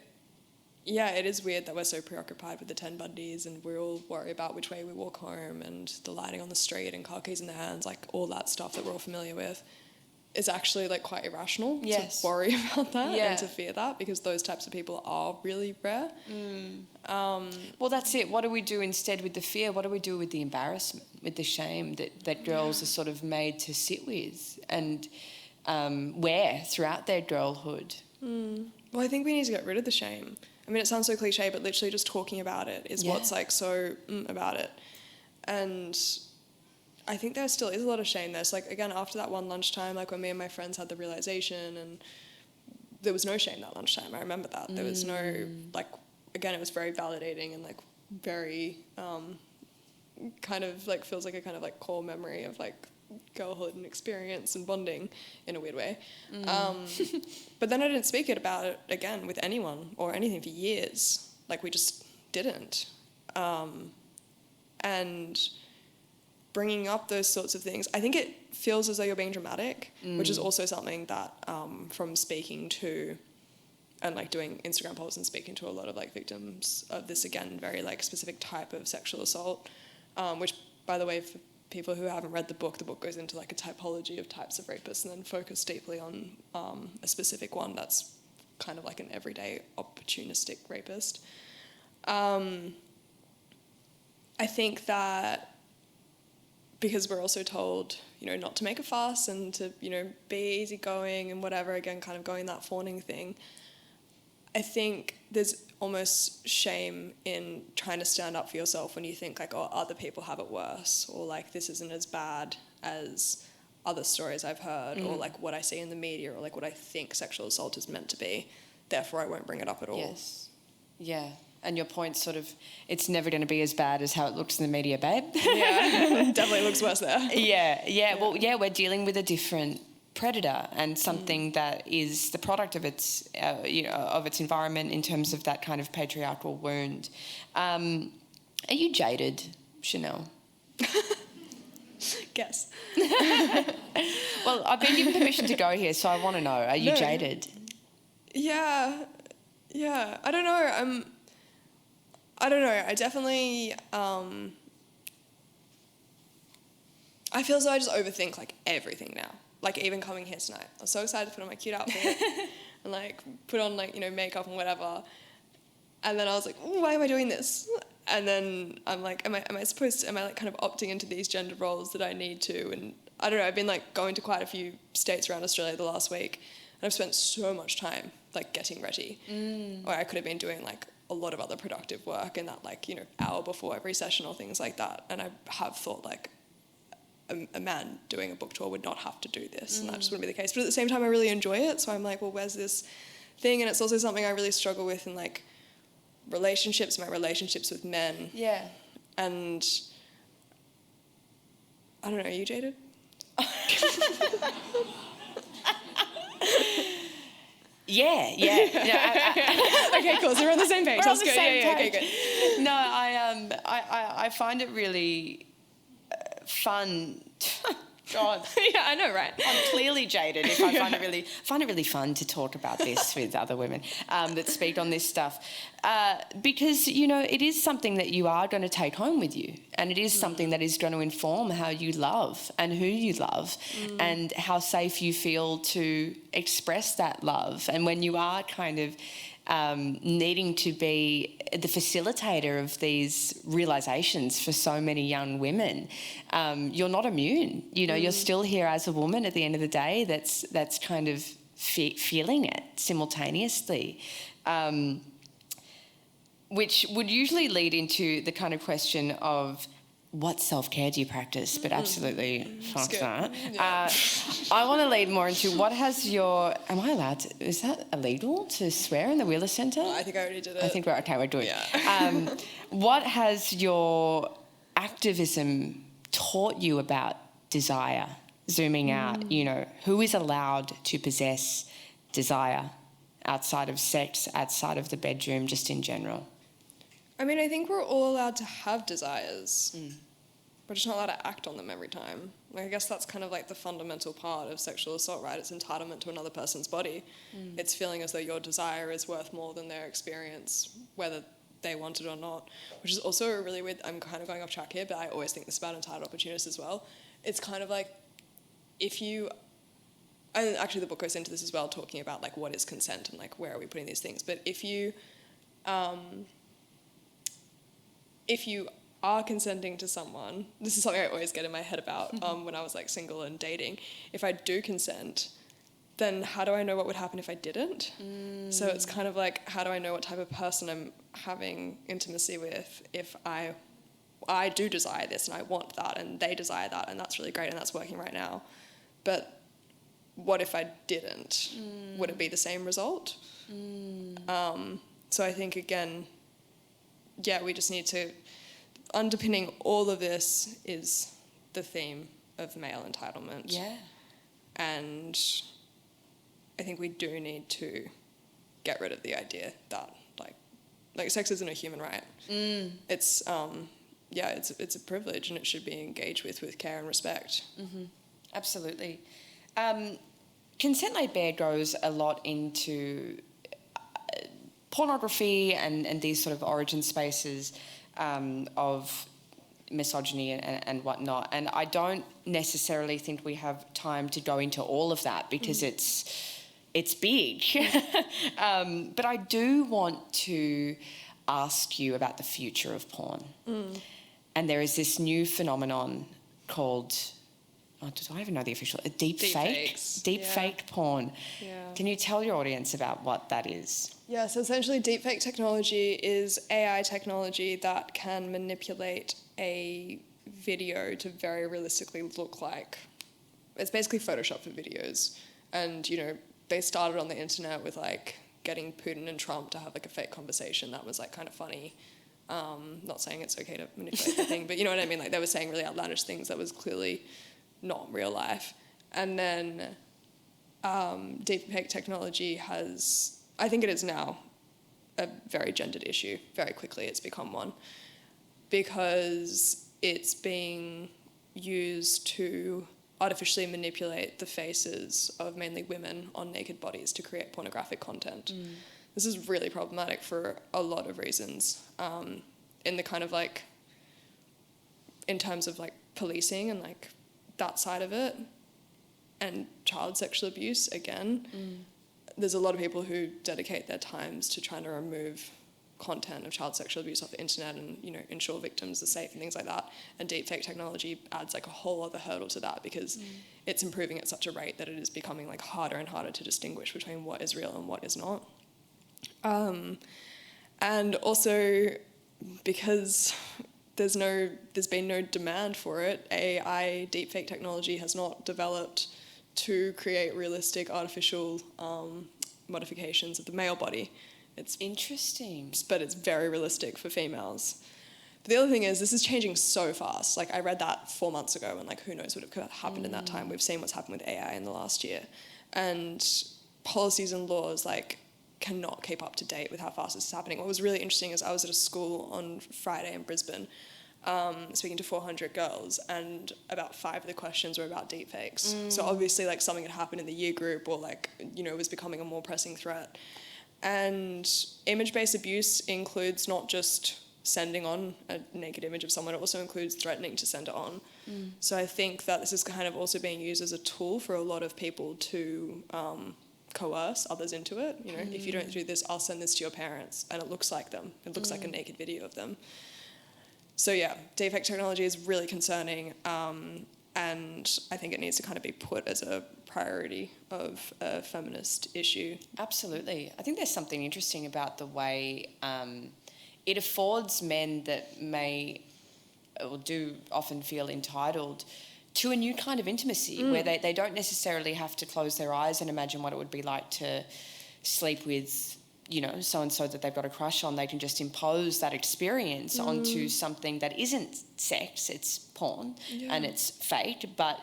yeah, it is weird that we're so preoccupied with the 10 Bundys, and we all worry about which way we walk home and the lighting on the street and car keys in their hands, like all that stuff that we're all familiar with. Is actually like quite irrational to worry about that and to fear that, because those types of people are really rare. Well, that's it. What do we do instead with the fear? What do we do with the embarrassment, with the shame that girls are sort of made to sit with and wear throughout their girlhood? Well, I think we need to get rid of the shame. I mean, it sounds so cliche, but literally just talking about it is what's like so about it. And I think there still is a lot of shame there. So like, again, after that one lunchtime, like when me and my friends had the realization, and there was no shame that lunchtime. I remember that. There was no, like, again, it was very validating and like very kind of like feels like a kind of like core memory of like girlhood and experience and bonding in a weird way. But then I didn't speak about it again with anyone or anything for years. Like we just didn't. And bringing up those sorts of things, I think it feels as though you're being dramatic, which is also something that from speaking to and like doing Instagram polls and speaking to a lot of like victims of this, again, very like specific type of sexual assault, which, by the way, for people who haven't read the book goes into like a typology of types of rapists and then focus deeply on a specific one that's kind of like an everyday opportunistic rapist. I think that because we're also told, you know, not to make a fuss and to, you know, be easygoing and whatever, again, kind of going that fawning thing, I think there's almost shame in trying to stand up for yourself when you think like, oh, other people have it worse, or like this isn't as bad as other stories I've heard, or like what I see in the media, or like what I think sexual assault is meant to be. Therefore, I won't bring it up at all. Yes. Yeah. And your point sort of, it's never going to be as bad as how it looks in the media, babe. Yeah, definitely looks worse there. Yeah. Well, yeah, we're dealing with a different predator and something that is the product of its, of its environment in terms of that kind of patriarchal wound. Are you jaded, Chanel? Guess. Well, I've been given permission to go here, so I want to know, are you jaded? Yeah. I don't know. I don't know. I definitely. I feel as though I just overthink like everything now. Like even coming here tonight, I was so excited to put on my cute outfit and like put on like, you know, makeup and whatever. And then I was like, ooh, why am I doing this? And then I'm like, am I like kind of opting into these gender roles that I need to? And I don't know. I've been like going to quite a few states around Australia the last week, and I've spent so much time like getting ready, where I could have been doing like a lot of other productive work in that like, you know, hour before every session or things like that. And I have thought like a man doing a book tour would not have to do this, and that just wouldn't be the case. But at the same time, I really enjoy it, so I'm like, well, where's this thing? And it's also something I really struggle with in like relationships, my relationships with men. Yeah. And I don't know, are you jaded? Yeah. Okay, cool. So we're on the same page. We're on That's the good. same Yeah, page. okay, good. No, I find it really fun. God. Yeah, I know, right? I'm clearly jaded if I find it really fun to talk about this with other women that speak on this stuff, because, you know, it is something that you are going to take home with you, and it is something that is going to inform how you love and who you love and how safe you feel to express that love. And when you are kind of needing to be the facilitator of these realizations for so many young women, you're not immune. You know, you're still here as a woman at the end of the day that's kind of feeling it simultaneously, which would usually lead into the kind of question of, what self-care do you practice? But absolutely fuck that. Yeah. I want to lead more into what has your... Am I allowed to... Is that illegal to swear in the Wheeler Centre? I think I already did it. I think we're doing it. Yeah. What has your activism taught you about desire? Zooming out, you know, who is allowed to possess desire outside of sex, outside of the bedroom, just in general? I mean, I think we're all allowed to have desires. We're just not allowed to act on them every time. Like, I guess that's kind of like the fundamental part of sexual assault, right? It's entitlement to another person's body. It's feeling as though your desire is worth more than their experience, whether they want it or not, which is also a really weird... I'm kind of going off track here, but I always think this about entitled opportunists as well. It's kind of like, if you... And actually the book goes into this as well, talking about like what is consent and like where are we putting these things. But if you are consenting to someone, this is something I always get in my head about when I was like single and dating. If I do consent, then how do I know what would happen if I didn't? So it's kind of like, how do I know what type of person I'm having intimacy with if I do desire this and I want that and they desire that and that's really great and that's working right now. But what if I didn't? Would it be the same result? So I think, again, yeah, we just need to... Underpinning all of this is the theme of male entitlement. Yeah. And I think we do need to get rid of the idea that like sex isn't a human right. It's yeah, it's a privilege, and it should be engaged with care and respect. Absolutely. Consent Laid Bare goes a lot into pornography and these sort of origin spaces of misogyny and whatnot. And I don't necessarily think we have time to go into all of that because it's big. But I do want to ask you about the future of porn. And there is this new phenomenon called, do I even know the official? Deep fake porn. Yeah. Can you tell your audience about what that is? Yeah, so essentially deepfake technology is AI technology that can manipulate a video to very realistically look like, it's basically Photoshop for videos. And, you know, they started on the internet with like getting Putin and Trump to have like a fake conversation that was like kind of funny. Not saying it's okay to manipulate the thing, but you know what I mean? Like they were saying really outlandish things that was clearly not real life. And then deepfake technology has, I think it is now, a very gendered issue. Very quickly it's become one because it's being used to artificially manipulate the faces of mainly women on naked bodies to create pornographic content. This is really problematic for a lot of reasons, in the kind of like, in terms of like policing and like that side of it, and child sexual abuse again. There's a lot of people who dedicate their times to trying to remove content of child sexual abuse off the internet and, you know, ensure victims are safe and things like that. And deepfake technology adds like a whole other hurdle to that because it's improving at such a rate that it is becoming like harder and harder to distinguish between what is real and what is not. And also because there's been no demand for it, AI deepfake technology has not developed to create realistic artificial modifications of the male body. It's interesting, but it's very realistic for females. But the other thing is, this is changing so fast. Like I read that 4 months ago, and like who knows what could have happened in that time. We've seen what's happened with AI in the last year, and policies and laws like cannot keep up to date with how fast this is happening. What was really interesting is I was at a school on Friday in Brisbane, speaking to 400 girls, and about 5 of the questions were about deepfakes. So obviously like something had happened in the year group, or like, you know, it was becoming a more pressing threat. And image-based abuse includes not just sending on a naked image of someone, it also includes threatening to send it on. So I think that this is kind of also being used as a tool for a lot of people to coerce others into it. You know, if you don't do this, I'll send this to your parents, and it looks like them. It looks like a naked video of them. So yeah, deepfake technology is really concerning, and I think it needs to kind of be put as a priority of a feminist issue. Absolutely. I think there's something interesting about the way it affords men that may or do often feel entitled to a new kind of intimacy where they don't necessarily have to close their eyes and imagine what it would be like to sleep with, you know, so-and-so that they've got a crush on. They can just impose that experience onto something that isn't sex, it's porn, and it's fake. But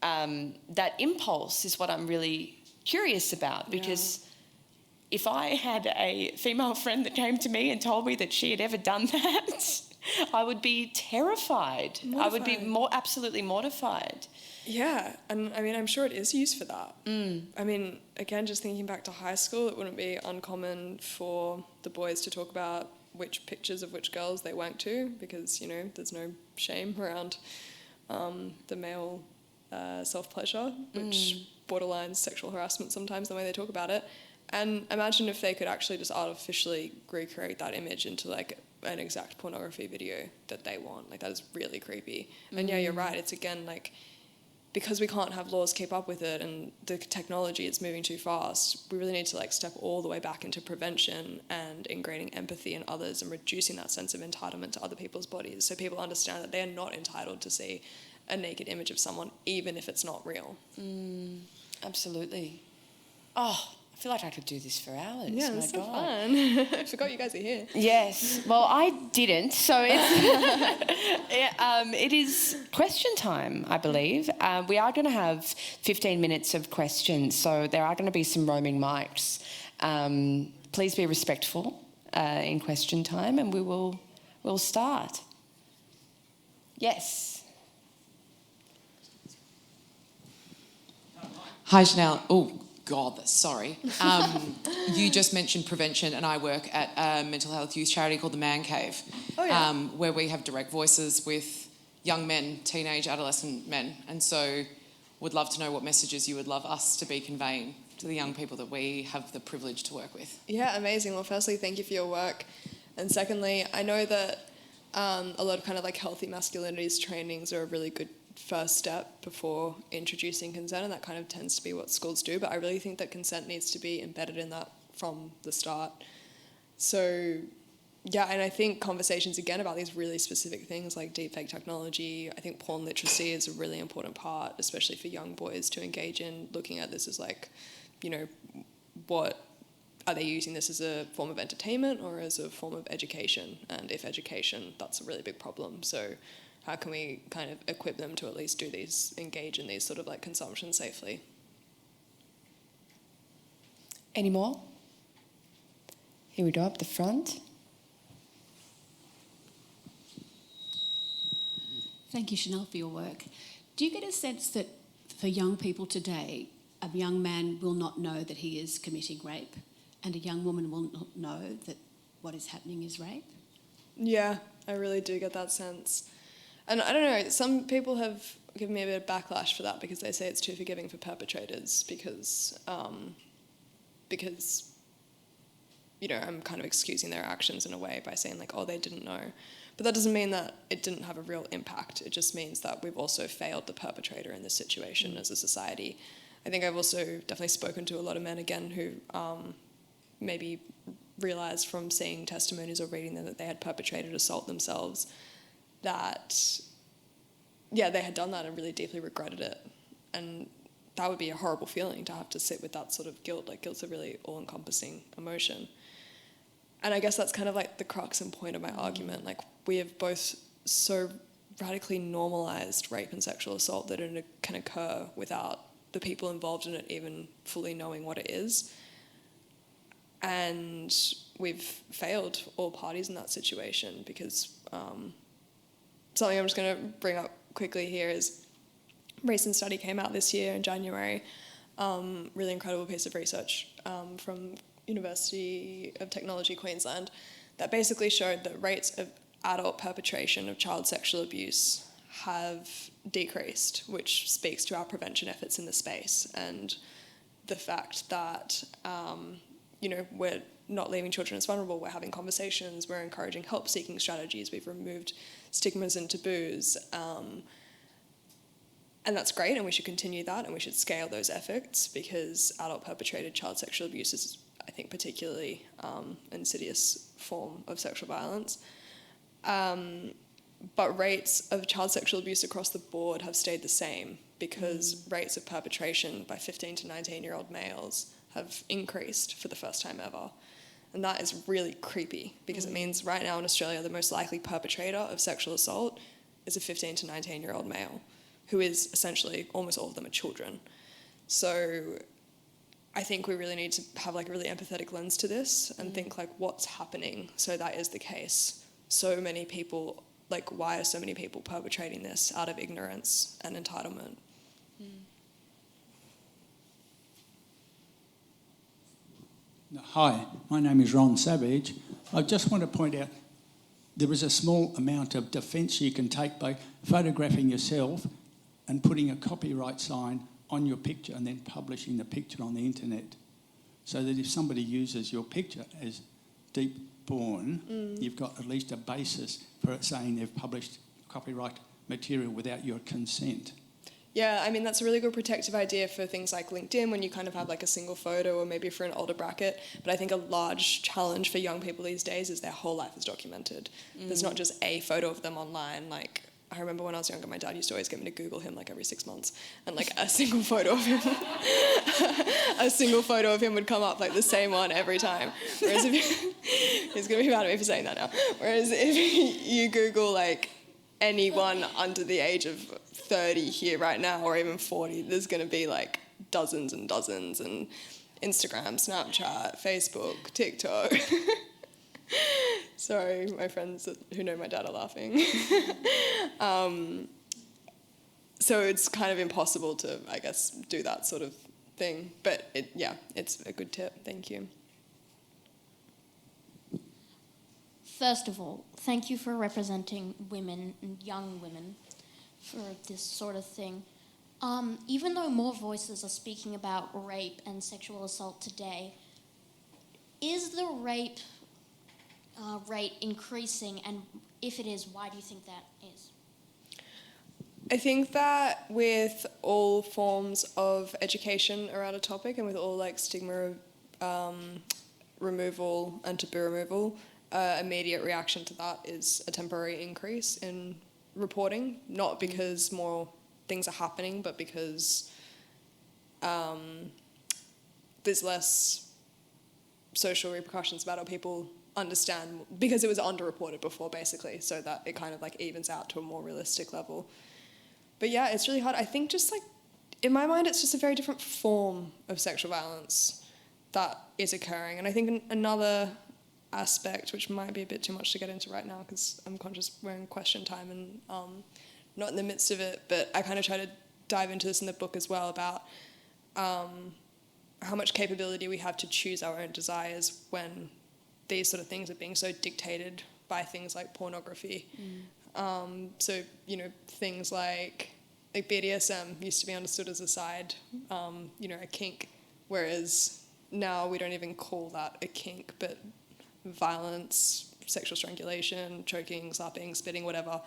that impulse is what I'm really curious about, because if I had a female friend that came to me and told me that she had ever done that, I would be terrified. I would be absolutely mortified. Yeah, and I mean, I'm sure it is used for that. I mean, again, just thinking back to high school, it wouldn't be uncommon for the boys to talk about which pictures of which girls they wanked to, because, you know, there's no shame around the male self-pleasure, which borderlines sexual harassment sometimes, the way they talk about it. And imagine if they could actually just artificially recreate that image into like an exact pornography video that they want. Like, that is really creepy. And yeah, you're right. It's again like, because we can't have laws keep up with it and the technology is moving too fast, we really need to like step all the way back into prevention and ingraining empathy in others and reducing that sense of entitlement to other people's bodies, so people understand that they are not entitled to see a naked image of someone, even if it's not real. Absolutely. Oh, I feel like I could do this for hours. Yeah, it's so fun. I forgot you guys are here. Yes. Well, I didn't. So it is question time, I believe. We are going to have 15 minutes of questions, so there are going to be some roaming mics. Please be respectful in question time, and we'll start. Yes. Hi, Chanel. Oh, God, sorry. You just mentioned prevention, and I work at a mental health youth charity called the Man Cave, where we have direct voices with young men, teenage, adolescent men. And so would love to know what messages you would love us to be conveying to the young people that we have the privilege to work with. Yeah, amazing. Well, firstly, thank you for your work. And secondly, I know that a lot of kind of like healthy masculinities trainings are a really good first step before introducing consent, and that kind of tends to be what schools do, but I really think that consent needs to be embedded in that from the start. So yeah, and I think conversations again about these really specific things like deepfake technology, I think porn literacy is a really important part, especially for young boys to engage in, looking at this as like, you know, what are they using this as a form of entertainment or as a form of education? And if education, that's a really big problem. So how can we kind of equip them to at least do these, engage in these sort of like consumption safely? Any more? Here we go, up the front. Thank you, Chanel, for your work. Do you get a sense that for young people today, a young man will not know that he is committing rape, and a young woman will not know that what is happening is rape? Yeah, I really do get that sense. And I don't know, some people have given me a bit of backlash for that because they say it's too forgiving for perpetrators because you know, I'm kind of excusing their actions in a way by saying like, oh, they didn't know. But that doesn't mean that it didn't have a real impact. It just means that we've also failed the perpetrator in this situation as a society. I think I've also definitely spoken to a lot of men again who maybe realised from seeing testimonies or reading them that they had perpetrated assault themselves, that, yeah, they had done that and really deeply regretted it. And that would be a horrible feeling to have to sit with that sort of guilt. Like, guilt's a really all-encompassing emotion. And I guess that's kind of like the crux and point of my argument. Like, we have both so radically normalised rape and sexual assault that it can occur without the people involved in it even fully knowing what it is. And we've failed all parties in that situation because something I'm just going to bring up quickly here is a recent study came out this year in January, really incredible piece of research from University of Technology Queensland that basically showed that rates of adult perpetration of child sexual abuse have decreased, which speaks to our prevention efforts in the space and the fact that you know, we're not leaving children as vulnerable, we're having conversations, we're encouraging help-seeking strategies, we've removed stigmas and taboos, and that's great, and we should continue that, and we should scale those efforts because adult-perpetrated child sexual abuse is, I think, particularly insidious form of sexual violence. But rates of child sexual abuse across the board have stayed the same because rates of perpetration by 15 to 19-year-old males have increased for the first time ever. And that is really creepy because it means right now in Australia, the most likely perpetrator of sexual assault is a 15 to 19-year-old male who is essentially, almost all of them are children. So I think we really need to have like a really empathetic lens to this and think like what's happening so that is the case. So many people, like why are so many people perpetrating this out of ignorance and entitlement? Hi, my name is Ron Savage. I just want to point out there is a small amount of defence you can take by photographing yourself and putting a copyright sign on your picture and then publishing the picture on the internet. So that if somebody uses your picture as deep porn, you've got at least a basis for it saying they've published copyright material without your consent. Yeah, I mean, that's a really good protective idea for things like LinkedIn when you kind of have like a single photo or maybe for an older bracket. But I think a large challenge for young people these days is their whole life is documented. There's not just a photo of them online. Like, I remember when I was younger, my dad used to always get me to Google him like every 6 months. And like a single photo of him, would come up, like the same one every time. Whereas if he's going to be mad at me for saying that now. Whereas if you Google like anyone under the age of 30 here right now, or even 40, there's going to be like dozens and dozens, and Instagram, Snapchat, Facebook, TikTok. Sorry, my friends who know my dad are laughing. So it's kind of impossible to, I guess, do that sort of thing. But it's a good tip. Thank you. First of all, thank you for representing women and young women for this sort of thing. Even though more voices are speaking about rape and sexual assault today, is the rape rate increasing? And if it is, why do you think that is? I think that with all forms of education around a topic and with all like stigma removal and taboo removal, immediate reaction to that is a temporary increase in reporting, not because more things are happening, but because there's less social repercussions about it. People understand because it was underreported before, basically, so that it kind of like evens out to a more realistic level. But yeah, it's really hard. I think just like, in my mind, it's just a very different form of sexual violence that is occurring. And I think another aspect, which might be a bit too much to get into right now because I'm conscious we're in question time and not in the midst of it, but I kind of try to dive into this in the book as well about how much capability we have to choose our own desires when these sort of things are being so dictated by things like pornography. So, you know, things like BDSM used to be understood as a side, you know, a kink, whereas now we don't even call that a kink, but violence, sexual strangulation, choking, slapping, spitting, whatever,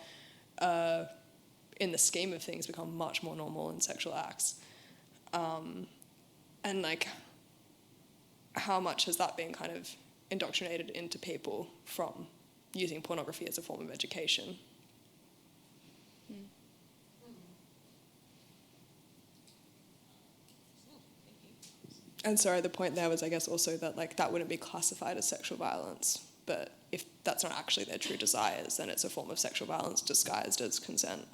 in the scheme of things become much more normal in sexual acts. And like, how much has that been kind of indoctrinated into people from using pornography as a form of education? And sorry, the point there was, I guess, also that like that wouldn't be classified as sexual violence, but if that's not actually their true desires, then it's a form of sexual violence disguised as consent.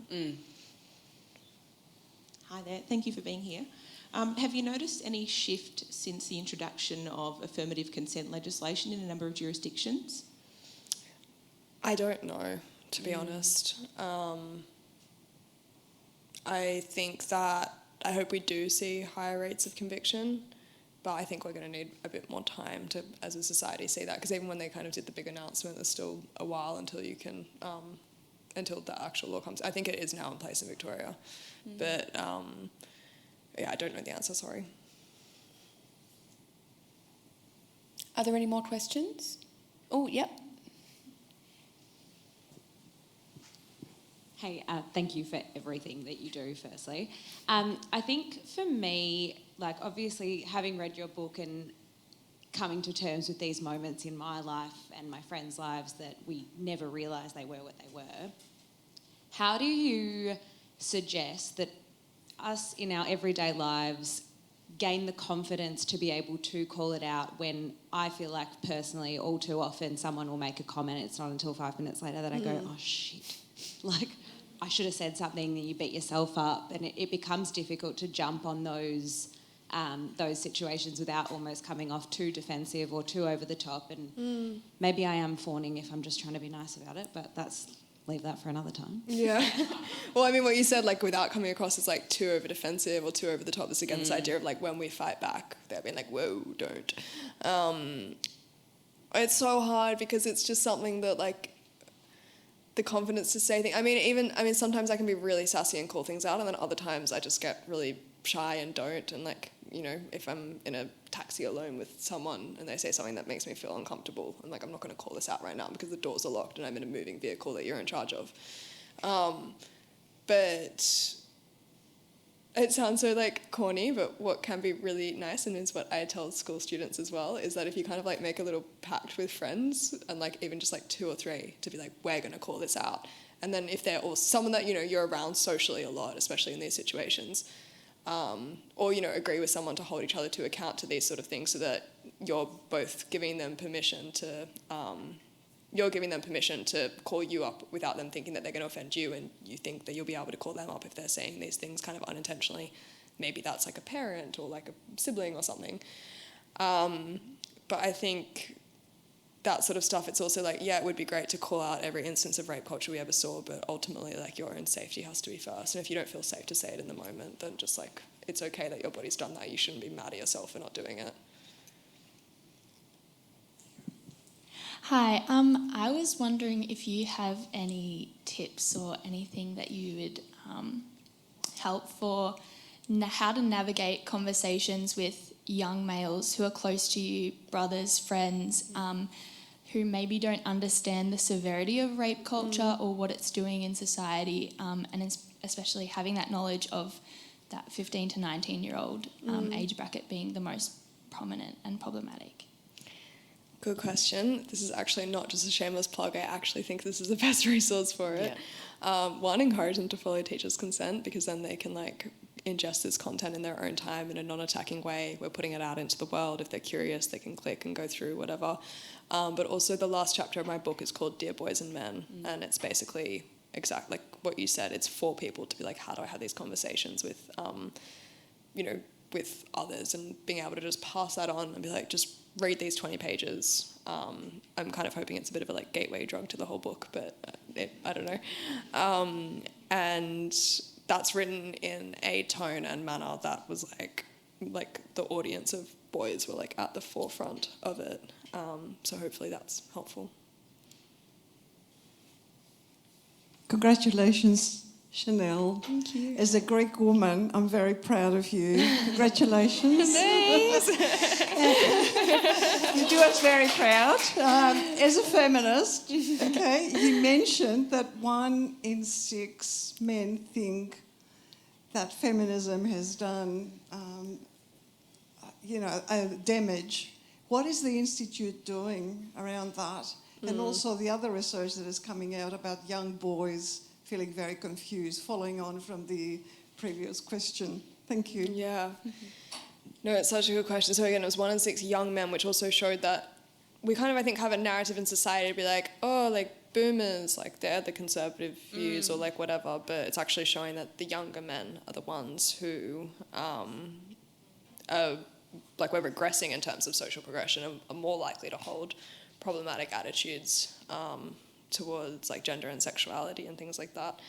Hi there, thank you for being here. Have you noticed any shift since the introduction of affirmative consent legislation in a number of jurisdictions? I don't know, to be honest. I think that I hope we do see higher rates of conviction, but I think we're going to need a bit more time to, as a society, see that, because even when they kind of did the big announcement, there's still a while until you can, until the actual law comes. I think it is now in place in Victoria, but yeah, I don't know the answer, sorry. Are there any more questions? Oh, yep. Hey, thank you for everything that you do, firstly. I think for me, like obviously having read your book and coming to terms with these moments in my life and my friends' lives that we never realised they were what they were, how do you suggest that us in our everyday lives gain the confidence to be able to call it out when I feel like personally all too often someone will make a comment, it's not until 5 minutes later that I go, oh shit, like I should have said something, and you beat yourself up, and it becomes difficult to jump on those situations without almost coming off too defensive or too over the top. And maybe I am fawning if I'm just trying to be nice about it, but leave that for another time. Yeah. Well, I mean, what you said, like, without coming across as, like, too over defensive or too over the top, is, again, this idea of, like, when we fight back, they're being like, whoa, don't. It's so hard because it's just something that, like, the confidence to say things. I mean, sometimes I can be really sassy and call things out, and then other times I just get really shy and don't. And, like, you know, if I'm in a taxi alone with someone and they say something that makes me feel uncomfortable, I'm like, I'm not going to call this out right now because the doors are locked and I'm in a moving vehicle that you're in charge of. But it sounds so, like, corny, but what can be really nice, and is what I tell school students as well, is that if you kind of, like, make a little pact with friends, and, like, even just, like, 2 or 3, to be like, we're going to call this out. And then if they're all someone that, you know, you're around socially a lot, especially in these situations, or, you know, agree with someone to hold each other to account to these sort of things, so that you're both giving them permission to call you up without them thinking that they're going to offend you, and you think that you'll be able to call them up if they're saying these things kind of unintentionally. Maybe that's like a parent or like a sibling or something. But I think that sort of stuff, it's also like, yeah, it would be great to call out every instance of rape culture we ever saw, but ultimately, like, your own safety has to be first. And if you don't feel safe to say it in the moment, then just, like, it's okay that your body's done that. You shouldn't be mad at yourself for not doing it. Hi, I was wondering if you have any tips or anything that you would help for how to navigate conversations with young males who are close to you, brothers, friends, who maybe don't understand the severity of rape culture or what it's doing in society, and especially having that knowledge of that 15 to 19-year-old age bracket being the most prominent and problematic. Good question. This is actually not just a shameless plug. I actually think this is the best resource for it. Yeah. One, encourage them to follow teachers' consent, because then they can, like, ingest this content in their own time in a non-attacking way. We're putting it out into the world. If they're curious, they can click and go through whatever. But also the last chapter of my book is called Dear Boys and Men, and it's basically exactly like what you said. It's for people to be like, how do I have these conversations with, with others, and being able to just pass that on and be like, just read these 20 pages. I'm kind of hoping it's a bit of a, like, gateway drug to the whole book, but I don't know. And that's written in a tone and manner that was like the audience of boys were, like, at the forefront of it. So hopefully that's helpful. Congratulations, Chanel. Thank you. As a Greek woman, I'm very proud of you. Congratulations. Thanks. You do us very proud. As a feminist, okay, you mentioned that 1 in 6 men think that feminism has done, damage. What is the Institute doing around that? And also the other research that is coming out about young boys feeling very confused, following on from the previous question. Thank you. Yeah. No, it's such a good question. So again, it was 1 in 6 young men, which also showed that we kind of, I think, have a narrative in society to be like, oh, like, boomers, like, they're the conservative views or, like, whatever, but it's actually showing that the younger men are the ones who are, like, we're regressing in terms of social progression and are more likely to hold problematic attitudes towards, like, gender and sexuality and things like that.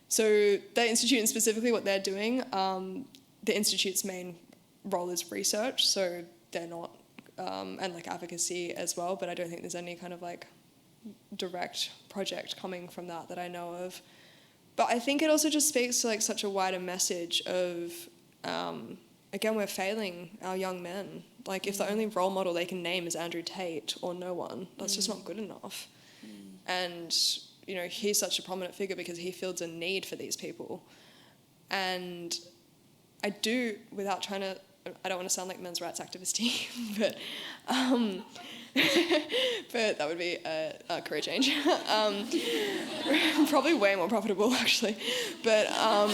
So the Institute, and specifically what they're doing, the Institute's main role is research, so they're not, and, like, advocacy as well, but I don't think there's any kind of, like, direct project coming from that I know of. But I think it also just speaks to, like, such a wider message of, again, we're failing our young men. Like, if the only role model they can name is Andrew Tate or no one, that's just not good enough. And, you know, he's such a prominent figure because he feels a need for these people. And I do, without trying to, I don't want to sound like men's rights activist-y, but but that would be a career change. Probably way more profitable, actually. But I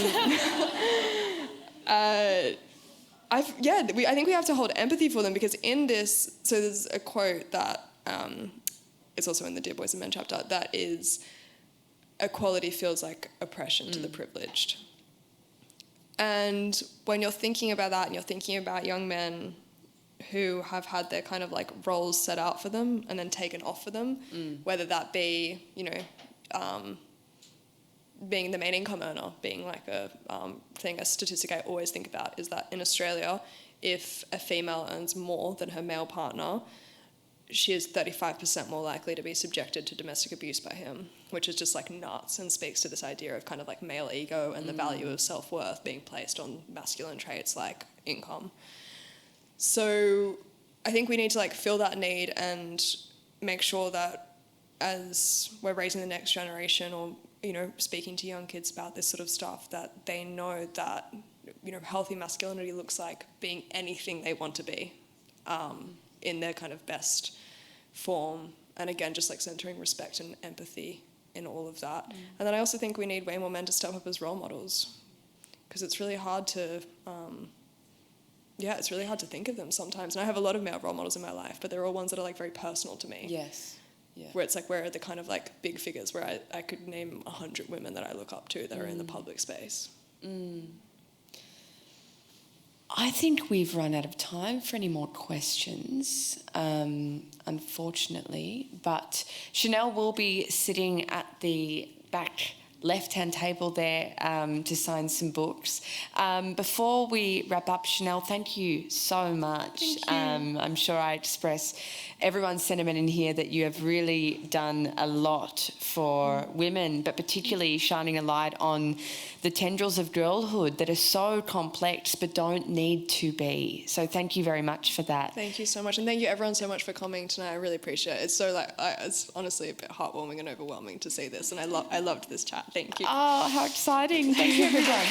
think we have to hold empathy for them, because in this, so there's a quote that it's also in the Dear Boys and Men chapter, that is, equality feels like oppression to the privileged. And when you're thinking about that, and you're thinking about young men who have had their kind of, like, roles set out for them and then taken off for them, whether that be, you know, being the main income earner, being like a statistic I always think about is that in Australia, if a female earns more than her male partner, she is 35% more likely to be subjected to domestic abuse by him, which is just, like, nuts, and speaks to this idea of kind of, like, male ego and the value of self-worth being placed on masculine traits like income. So I think we need to, like, fill that need and make sure that as we're raising the next generation, or, you know, speaking to young kids about this sort of stuff, that they know that, you know, healthy masculinity looks like being anything they want to be, in their kind of best form. And again, just, like, centering respect and empathy in all of that. And then I also think we need way more men to step up as role models, because it's really hard to, it's really hard to think of them sometimes. And I have a lot of male role models in my life, but they're all ones that are, like, very personal to me. Yes. Yeah. Where it's like, where are the kind of, like, big figures where I could name 100 women that I look up to that are in the public space. I think we've run out of time for any more questions, unfortunately. But Chanel will be sitting at the back left-hand table there to sign some books. Before we wrap up, Chanel, thank you so much. Thank you. I'm sure I express everyone's sentiment in here that you have really done a lot for women, but particularly shining a light on the tendrils of girlhood that are so complex but don't need to be. So thank you very much for that. Thank you so much, and thank you everyone so much for coming tonight. I really appreciate it. It's so it's honestly a bit heartwarming and overwhelming to see this, and I loved this chat. Thank you. Oh, how exciting. Thank you, everyone.